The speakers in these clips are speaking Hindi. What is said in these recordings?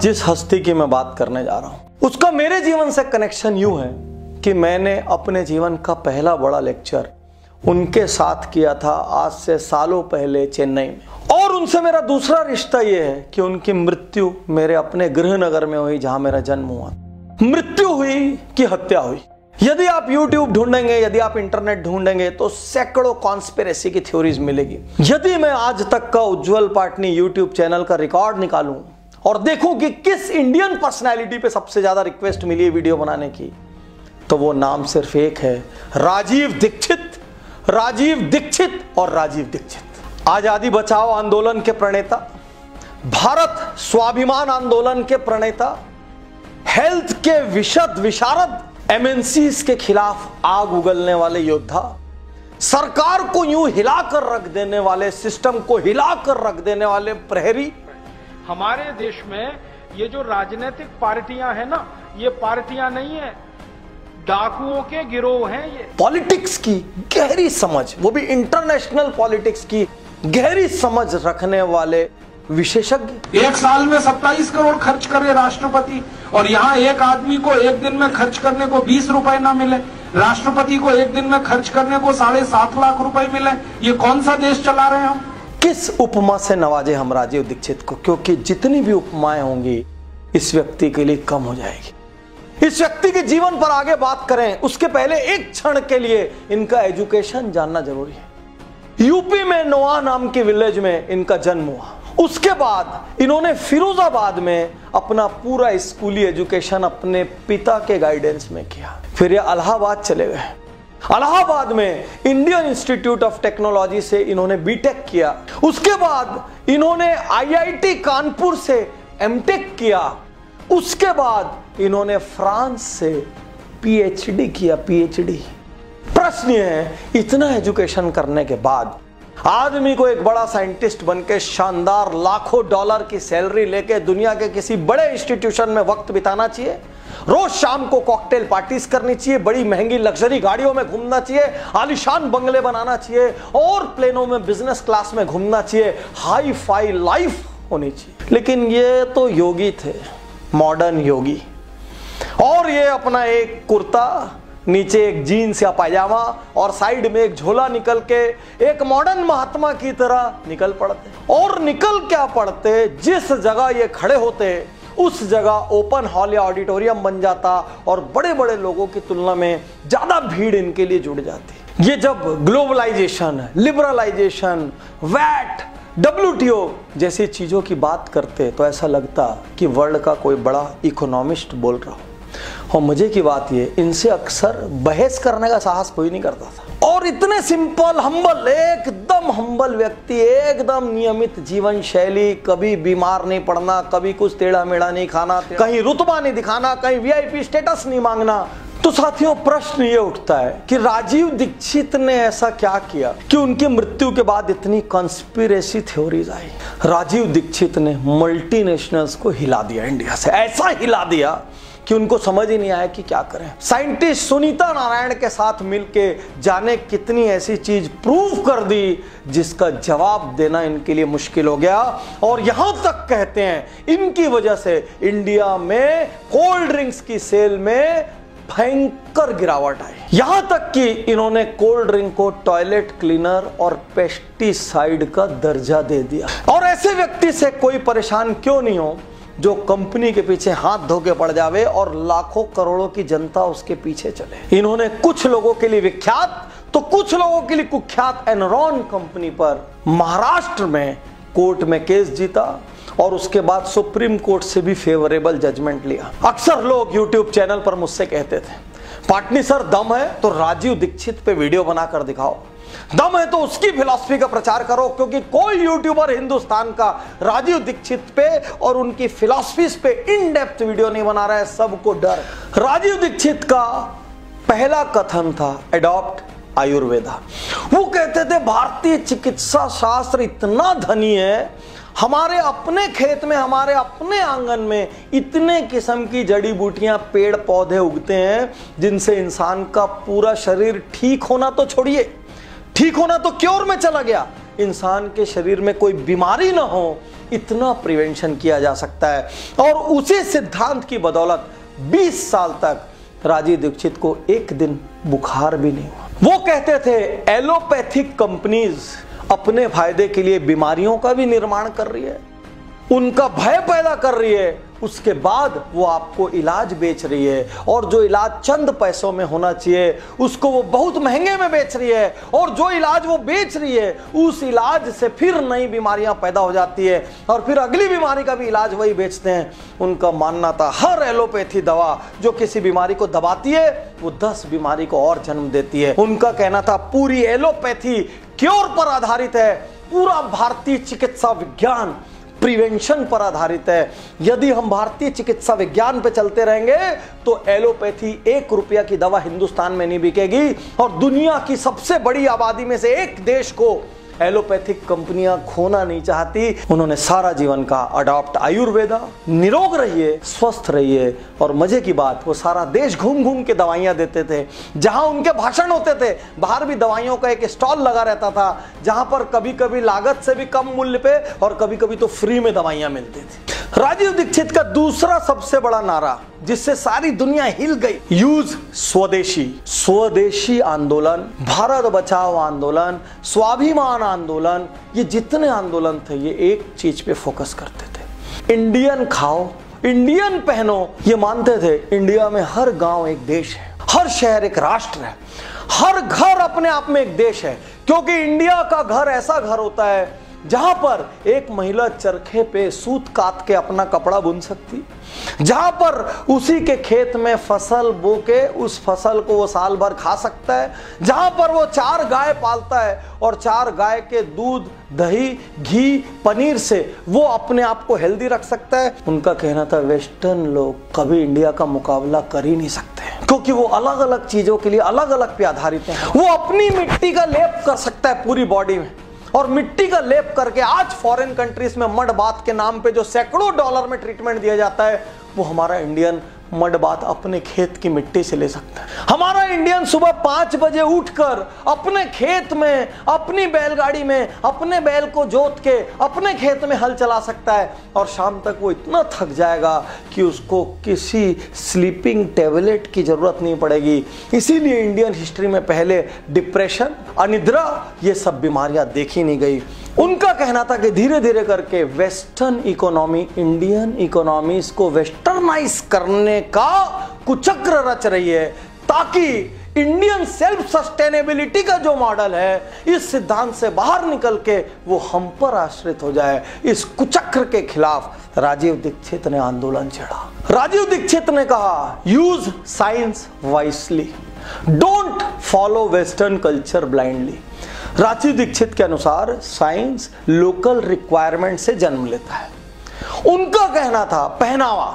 जिस हस्ती की मैं बात करने जा रहा हूं उसका मेरे जीवन से कनेक्शन यूं है कि मैंने अपने जीवन का पहला बड़ा लेक्चर उनके साथ किया था आज से सालों पहले चेन्नई में। और उनसे मेरा दूसरा रिश्ता यह है कि उनकी मृत्यु मेरे अपने गृह नगर में हुई जहां मेरा जन्म हुआ। मृत्यु हुई कि हत्या हुई। यदि आप YouTube ढूंढेंगे, यदि आप इंटरनेट ढूंढेंगे तो सैकड़ों कॉन्स्पिरेसी की थ्योरीज मिलेगी। यदि मैं आज तक का उज्जवल पाटनी YouTube चैनल का रिकॉर्ड निकालूं और देखूं कि किस इंडियन पर्सनैलिटी पे सबसे ज्यादा रिक्वेस्ट मिली है वीडियो बनाने की, तो वो नाम सिर्फ एक है, राजीव दीक्षित। राजीव दीक्षित और राजीव दीक्षित आजादी बचाओ आंदोलन के प्रणेता, भारत स्वाभिमान आंदोलन के प्रणेता, हेल्थ के विशारद, MNCs के खिलाफ आग उगलने वाले योद्धा, सरकार को यूं हिलाकर रख देने वाले, सिस्टम को हिलाकर रख देने वाले प्रहरी। हमारे देश में ये जो राजनीतिक पार्टियां हैं ना, ये पार्टियां नहीं है, डाकुओं के गिरोह हैं ये। पॉलिटिक्स की गहरी समझ, वो भी इंटरनेशनल पॉलिटिक्स की गहरी समझ रखने वाले विशेषज्ञ। एक साल में 27 करोड़ खर्च करे राष्ट्रपति, और यहाँ एक आदमी को एक दिन में खर्च करने को 20 रुपए ना मिले, राष्ट्रपति को एक दिन में खर्च करने को 7.5 लाख रुपए मिले। ये कौन सा देश चला रहे हैं हम? किस उपमा से नवाजे हम राजीव दीक्षित को? क्योंकि जितनी भी उपमाएं होंगी इस व्यक्ति के लिए कम हो जाएगी। इस व्यक्ति के जीवन पर आगे बात करें उसके पहले एक क्षण के लिए इनका एजुकेशन जानना जरूरी है। यूपी में नोआ नाम के विलेज में इनका जन्म हुआ। उसके बाद इन्होंने फिरोजाबाद में अपना पूरा स्कूली एजुकेशन अपने पिता के गाइडेंस में किया। फिर ये इलाहाबाद चले गए। इलाहाबाद में इंडियन इंस्टीट्यूट ऑफ टेक्नोलॉजी से इन्होंने बीटेक किया। उसके बाद इन्होंने IIT कानपुर से एमटेक किया। उसके बाद इन्होंने फ्रांस से PhD किया। PhD। प्रश्न यह है, इतना एजुकेशन करने के बाद आदमी को एक बड़ा साइंटिस्ट बनके शानदार लाखों डॉलर की सैलरी लेके दुनिया के किसी बड़े इंस्टीट्यूशन में वक्त बिताना चाहिए, रोज शाम को कॉकटेल पार्टीज करनी चाहिए, बड़ी महंगी लग्जरी गाड़ियों में घूमना चाहिए, आलीशान बंगले बनाना चाहिए और प्लेनों में बिजनेस क्लास में घूमना चाहिए, हाई फाई लाइफ होनी चाहिए। लेकिन ये तो योगी थे, मॉडर्न योगी, और ये अपना एक कुर्ता, नीचे एक जीन्स या पायजामा और साइड में एक झोला निकल के एक मॉडर्न महात्मा की तरह निकल पड़ते। और निकल क्या पड़ते, जिस जगह ये खड़े होते उस जगह ओपन हॉल या ऑडिटोरियम बन जाता और बड़े बड़े लोगों की तुलना में ज्यादा भीड़ इनके लिए जुड़ जाती। ये जब ग्लोबलाइजेशन, लिबरलाइजेशन, वैट, WTO जैसी चीजों की बात करते तो ऐसा लगता कि वर्ल्ड का कोई बड़ा इकोनॉमिस्ट बोल रहा हो। और मजे की बात ये, इनसे अक्सर बहस करने का साहस कोई नहीं करता था। और इतने सिंपल, हम्बल, एकदम हम्बल व्यक्ति, एकदम नियमित जीवन शैली, कभी बीमार नहीं पड़ना, कभी कुछ टेढ़ा मेढ़ा नहीं खाना, कहीं रुतबा नहीं दिखाना, कहीं VIP स्टेटस नहीं मांगना। तो साथियों, प्रश्न ये उठता है कि राजीव दीक्षित ने ऐसा क्या किया कि उनकी मृत्यु के बाद इतनी कॉन्स्पिरेसी थ्योरीज आई। राजीव दीक्षित ने मल्टीनेशनल्स को हिला दिया, इंडिया से ऐसा हिला दिया कि उनको समझ ही नहीं आया कि क्या करें। साइंटिस्ट सुनीता नारायण के साथ मिलके जाने कितनी ऐसी चीज प्रूव कर दी जिसका जवाब देना इनके लिए मुश्किल हो गया। और यहां तक कहते हैं इनकी वजह से इंडिया में कोल्ड ड्रिंक्स की सेल में भयंकर गिरावट आई। यहां तक कि इन्होंने कोल्ड ड्रिंक को टॉयलेट क्लीनर और पेस्टिसाइड का दर्जा दे दिया। और ऐसे व्यक्ति से कोई परेशान क्यों नहीं हो जो कंपनी के पीछे हाथ धो के पड़ जावे और लाखों करोड़ों की जनता उसके पीछे चले। इन्होंने कुछ लोगों के लिए विख्यात तो कुछ लोगों के लिए कुख्यात एनरॉन कंपनी पर महाराष्ट्र में कोर्ट में केस जीता और उसके बाद सुप्रीम कोर्ट से भी फेवरेबल जजमेंट लिया। अक्सर लोग YouTube चैनल पर मुझसे कहते थे, पाटनी सर दम है तो राजीव दीक्षित पे वीडियो बनाकर दिखाओ, दम है तो उसकी फिलॉसफी का प्रचार करो, क्योंकि कोई यूट्यूबर हिंदुस्तान का राजीव दीक्षित पे और उनकी फिलॉसफीज पे इन डेप्थ वीडियो नहीं बना रहा है, सबको डर। राजीव दीक्षित का पहला कथन था अडॉप्ट आयुर्वेदा। वो कहते थे भारतीय चिकित्सा शास्त्र इतना धनी है, हमारे अपने खेत में, हमारे अपने आंगन में इतने किस्म की जड़ी बूटियां, पेड़ पौधे उगते हैं जिनसे इंसान का पूरा शरीर ठीक होना तो छोड़िए, ठीक होना तो क्योर में चला गया, इंसान के शरीर में कोई बीमारी ना हो, इतना प्रिवेंशन किया जा सकता है। और उसी सिद्धांत की बदौलत 20 साल तक राजीव दीक्षित को एक दिन बुखार भी नहीं हुआ। वो कहते थे एलोपैथिक कंपनीज अपने फायदे के लिए बीमारियों का भी निर्माण कर रही है, उनका भय पैदा कर रही है, उसके बाद वो आपको इलाज बेच रही है, और जो इलाज चंद पैसों में होना चाहिए उसको वो बहुत महंगे में बेच रही है, और जो इलाज वो बेच रही है उस इलाज से फिर नई बीमारियां पैदा हो जाती है, और फिर अगली बीमारी का भी इलाज वही बेचते हैं। उनका मानना था हर एलोपैथी दवा जो किसी बीमारी को दबाती है वो 10 बीमारी को और जन्म देती है। उनका कहना था पूरी एलोपैथी क्योर पर आधारित है, पूरा भारतीय चिकित्सा विज्ञान प्रिवेंशन पर आधारित है। यदि हम भारतीय चिकित्सा विज्ञान पे चलते रहेंगे तो एलोपैथी 1 रुपया की दवा हिंदुस्तान में नहीं बिकेगी, और दुनिया की सबसे बड़ी आबादी में से एक देश को एलोपैथिक कंपनियां खोना नहीं चाहती। उन्होंने सारा जीवन का अडॉप्ट आयुर्वेदा। निरोग रहिए, स्वस्थ रहिए, और मजे की बात वो सारा देश घूम घूम के दवाइयां देते थे। जहां उनके भाषण होते थे बाहर भी दवाइयों का एक स्टॉल लगा रहता था, जहां पर कभी कभी लागत से भी कम मूल्य पे और कभी कभी तो फ्री में दवाइयां मिलती थी। राजीव दीक्षित का दूसरा सबसे बड़ा नारा जिससे सारी दुनिया हिल गई, यूज स्वदेशी। स्वदेशी आंदोलन, भारत बचाओ आंदोलन, स्वाभिमान आंदोलन, ये जितने आंदोलन थे ये एक चीज पे फोकस करते थे, इंडियन खाओ, इंडियन पहनो। ये मानते थे इंडिया में हर गांव एक देश है, हर शहर एक राष्ट्र है, हर घर अपने आप में एक देश है, क्योंकि इंडिया का घर ऐसा घर होता है जहां पर एक महिला चरखे पे सूत काट के अपना कपड़ा बुन सकती, जहां पर उसी के खेत में फसल बो के उस फसल को वो साल भर खा सकता है, जहां पर वो 4 गाय पालता है और 4 गाय के दूध, दही, घी, पनीर से वो अपने आप को हेल्दी रख सकता है। उनका कहना था वेस्टर्न लोग कभी इंडिया का मुकाबला कर ही नहीं सकते, क्योंकि वो अलग अलग चीजों के लिए अलग अलग पे आधारित है। वो अपनी मिट्टी का लेप कर सकता है पूरी बॉडी में, और मिट्टी का लेप करके आज फॉरेन कंट्रीज में मड बाथ के नाम पे जो सैकड़ों डॉलर में ट्रीटमेंट दिया जाता है वो हमारा इंडियन मड बाथ अपने खेत की मिट्टी से ले सकता है। हमारा इंडियन सुबह 5 बजे उठकर अपने खेत में, अपनी बैलगाड़ी में, अपने बैल को जोत के अपने खेत में हल चला सकता है, और शाम तक वो इतना थक जाएगा कि उसको किसी स्लीपिंग टेबलेट की जरूरत नहीं पड़ेगी। इसीलिए इंडियन हिस्ट्री में पहले डिप्रेशन, अनिद्रा, ये सब बीमारियां देखी नहीं गई। उनका कहना था कि धीरे धीरे करके वेस्टर्न इकोनॉमी इंडियन इकोनॉमीज को वेस्टर्नाइज करने का कुचक्र रच रही है, ताकि इंडियन सेल्फ सस्टेनेबिलिटी का जो मॉडल है इस सिद्धांत से बाहर निकल के वो हम पर आश्रित हो जाए। इस कुचक्र के खिलाफ राजीव दीक्षित ने आंदोलन छेड़ा। राजीव दीक्षित ने कहा use science wisely, don't follow western culture blindly. Rajiv Dixit के अनुसार साइंस लोकल रिक्वायरमेंट से जन्म लेता है। उनका कहना था पहनावा,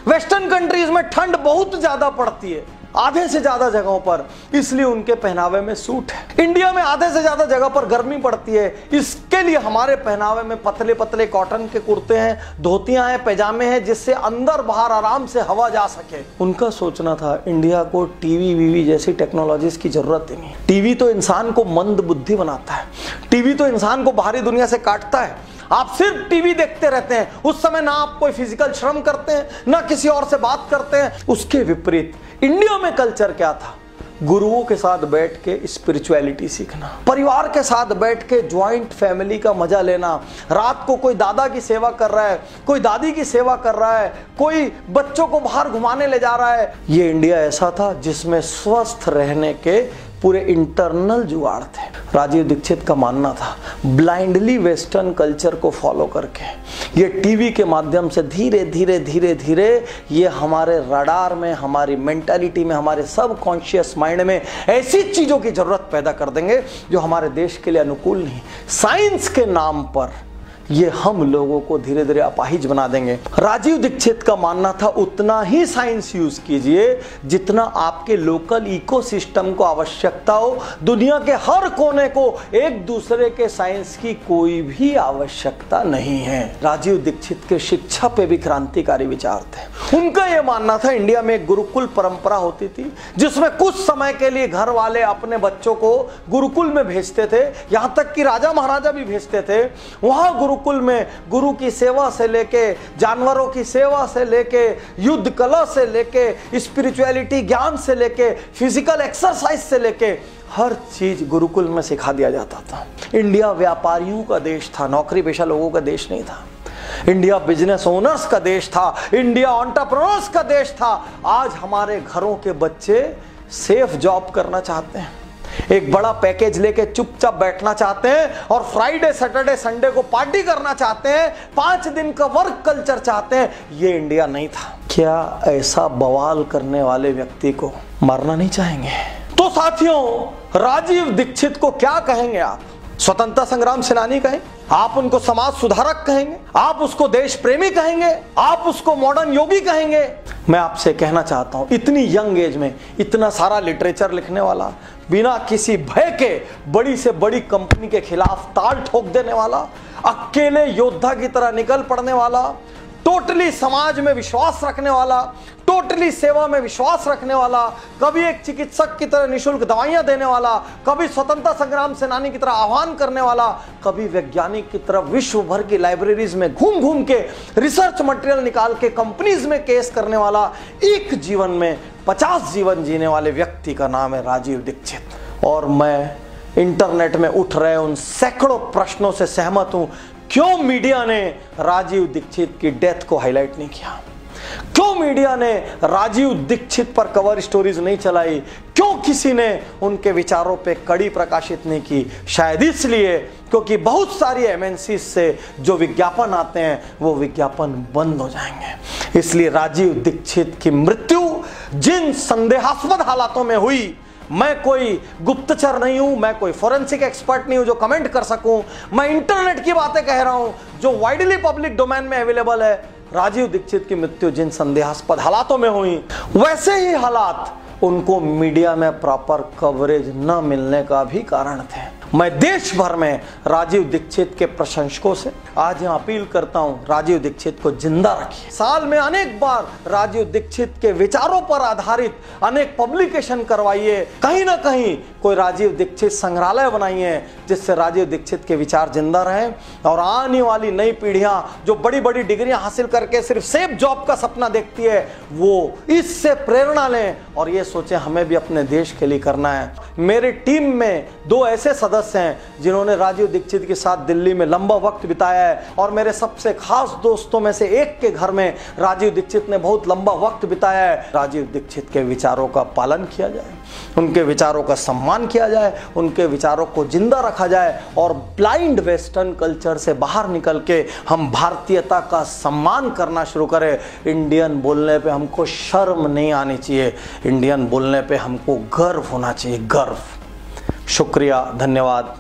वेस्टर्न कंट्रीज में ठंड बहुत ज्यादा पड़ती है, आधे से ज्यादा जगहों पर, इसलिए उनके पहनावे में सूट है। इंडिया में आधे से ज्यादा जगह पर गर्मी पड़ती है, इसके लिए हमारे पहनावे में पतले पतले कॉटन के कुर्ते हैं, धोतियां हैं, पैजामे हैं, जिससे अंदर बाहर आराम से हवा जा सके। उनका सोचना था इंडिया को टीवी वीवी जैसी टेक्नोलॉजीज की जरूरत ही नहीं। टीवी तो इंसान को मंद बुद्धि बनाता है, टीवी तो इंसान को बाहरी दुनिया से काटता है। आप सिर्फ टीवी देखते रहते हैं, उस समय ना आप कोई फिजिकल श्रम करते हैं, ना किसी और से बात करते हैं। उसके विपरीत इंडिया में कल्चर क्या था? गुरुओं के साथ बैठ के स्पिरिचुअलिटी सीखना, परिवार के साथ बैठ के ज्वाइंट फैमिली का मजा लेना। रात को कोई दादा की सेवा कर रहा है, कोई दादी की सेवा कर रहा है, कोई बच्चों को बाहर घुमाने ले जा रहा है। ये इंडिया ऐसा था जिसमें स्वस्थ रहने के पूरे इंटरनल जुगाड़ थे। राजीव दीक्षित का मानना था ब्लाइंडली वेस्टर्न कल्चर को फॉलो करके ये टीवी के माध्यम से धीरे धीरे धीरे धीरे ये हमारे रडार में, हमारी मेंटालिटी में, हमारे सबकॉन्शियस माइंड में ऐसी चीजों की जरूरत पैदा कर देंगे जो हमारे देश के लिए अनुकूल नहीं। साइंस के नाम पर ये हम लोगों को धीरे धीरे अपाहिज बना देंगे। राजीव दीक्षित का मानना था उतना ही साइंस यूज कीजिए जितना आपके लोकल इकोसिस्टम को आवश्यकता हो। दुनिया के हर कोने को एक दूसरे के साइंस की कोई भी आवश्यकता नहीं है। राजीव दीक्षित के शिक्षा पे भी क्रांतिकारी विचार थे। उनका यह मानना था इंडिया में एक गुरुकुल परंपरा होती थी जिसमें कुछ समय के लिए घर वाले अपने बच्चों को गुरुकुल में भेजते थे, यहां तक कि राजा महाराजा भी भेजते थे। वहां गुरुकुल में गुरु की सेवा से लेके, जानवरों की सेवा से लेके, युद्ध कला से लेके, स्पिरिचुअलिटी ज्ञान से लेके, फिजिकल एक्सरसाइज से लेके हर चीज गुरुकुल में सिखा दिया जाता था। इंडिया व्यापारियों का देश था, नौकरी पेशा लोगों का देश नहीं था। इंडिया बिजनेस ओनर्स का देश था, इंडिया एंटरप्रेन्योर्स का देश था। आज हमारे घरों के बच्चे सेफ जॉब करना चाहते हैं, एक बड़ा पैकेज लेके चुपचाप बैठना चाहते हैं और फ्राइडे सैटरडे संडे को पार्टी करना चाहते हैं, 5 दिन का वर्क कल्चर चाहते हैं। ये इंडिया नहीं था। क्या ऐसा बवाल करने वाले व्यक्ति को मारना नहीं चाहेंगे? तो साथियों, राजीव दीक्षित को क्या कहेंगे आप? स्वतंत्रता संग्राम सेनानी कहें, आप उनको समाज सुधारक कहेंगे, आप उसको देश प्रेमी कहेंगे, आप उसको मॉडर्न योगी कहेंगे? मैं आपसे कहना चाहता हूं, इतनी यंग एज में इतना सारा लिटरेचर लिखने वाला, बिना किसी भय के बड़ी से बड़ी कंपनी के खिलाफ ताल ठोक देने वाला, अकेले योद्धा की तरह निकल पड़ने वाला, टोटली समाज में विश्वास रखने वाला, टोटली सेवा में विश्वास रखने वाला, कभी एक चिकित्सक की तरह निःशुल्क दवाइयां देने वाला, कभी स्वतंत्रता संग्राम सेनानी की तरह आह्वान करने वाला, कभी वैज्ञानिक की तरह विश्व भर की लाइब्रेरीज में घूम घूम के रिसर्च मटेरियल निकाल के कंपनीज में केस करने वाला, एक जीवन में 50 जीवन जीने वाले व्यक्ति का नाम है राजीव दीक्षित। और मैं इंटरनेट में उठ रहे उन सैकड़ों प्रश्नों से सहमत हूं। क्यों मीडिया ने राजीव दीक्षित की डेथ को हाईलाइट नहीं किया? क्यों मीडिया ने राजीव दीक्षित पर कवर स्टोरीज नहीं चलाई? क्यों किसी ने उनके विचारों पे कड़ी प्रकाशित नहीं की? शायद इसलिए क्योंकि बहुत सारी एमएनसी से जो विज्ञापन आते हैं वो विज्ञापन बंद हो जाएंगे। इसलिए राजीव दीक्षित की मृत्यु जिन संदेहास्पद हालातों में हुई, मैं कोई गुप्तचर नहीं हूं, मैं कोई फोरेंसिक एक्सपर्ट नहीं हूं जो कमेंट कर सकूं, मैं इंटरनेट की बातें कह रहा हूं जो वाइडली पब्लिक डोमेन में अवेलेबल है। राजीव दीक्षित की मृत्यु जिन संदेहास्पद हालातों में हुई, वैसे ही हालात उनको मीडिया में प्रॉपर कवरेज न मिलने का भी कारण थे। मैं देश भर में राजीव दीक्षित के प्रशंसकों से आज यहां अपील करता हूं, राजीव दीक्षित को जिंदा रखिए। साल में अनेक बार राजीव दीक्षित के विचारों पर आधारित अनेक पब्लिकेशन करवाइए, कहीं ना कहीं कोई राजीव दीक्षित संग्रहालय बनाइए जिससे राजीव दीक्षित के विचार जिंदा रहें और आने वाली नई पीढ़ियां जो बड़ी बड़ी डिग्रियां हासिल करके सिर्फ सेफ जॉब का सपना देखती है, वो इससे प्रेरणा लें और ये सोचें हमें भी अपने देश के लिए करना है। मेरी टीम में 2 ऐसे सदस्य हैं जिन्होंने राजीव दीक्षित के साथ दिल्ली में लंबा वक्त बिताया है और मेरे सबसे खास दोस्तों में से एक के घर में राजीव दीक्षित ने बहुत लंबा वक्त बिताया है। राजीव दीक्षित के विचारों का पालन किया जाए, उनके विचारों का सम्मान किया जाए, उनके विचारों को जिंदा रखा जाए और ब्लाइंड वेस्टर्न कल्चर से बाहर निकल के हम भारतीयता का सम्मान करना शुरू करें। इंडियन बोलने पे हमको शर्म नहीं आनी चाहिए, इंडियन बोलने पे हमको गर्व होना चाहिए, गर्व। शुक्रिया, धन्यवाद।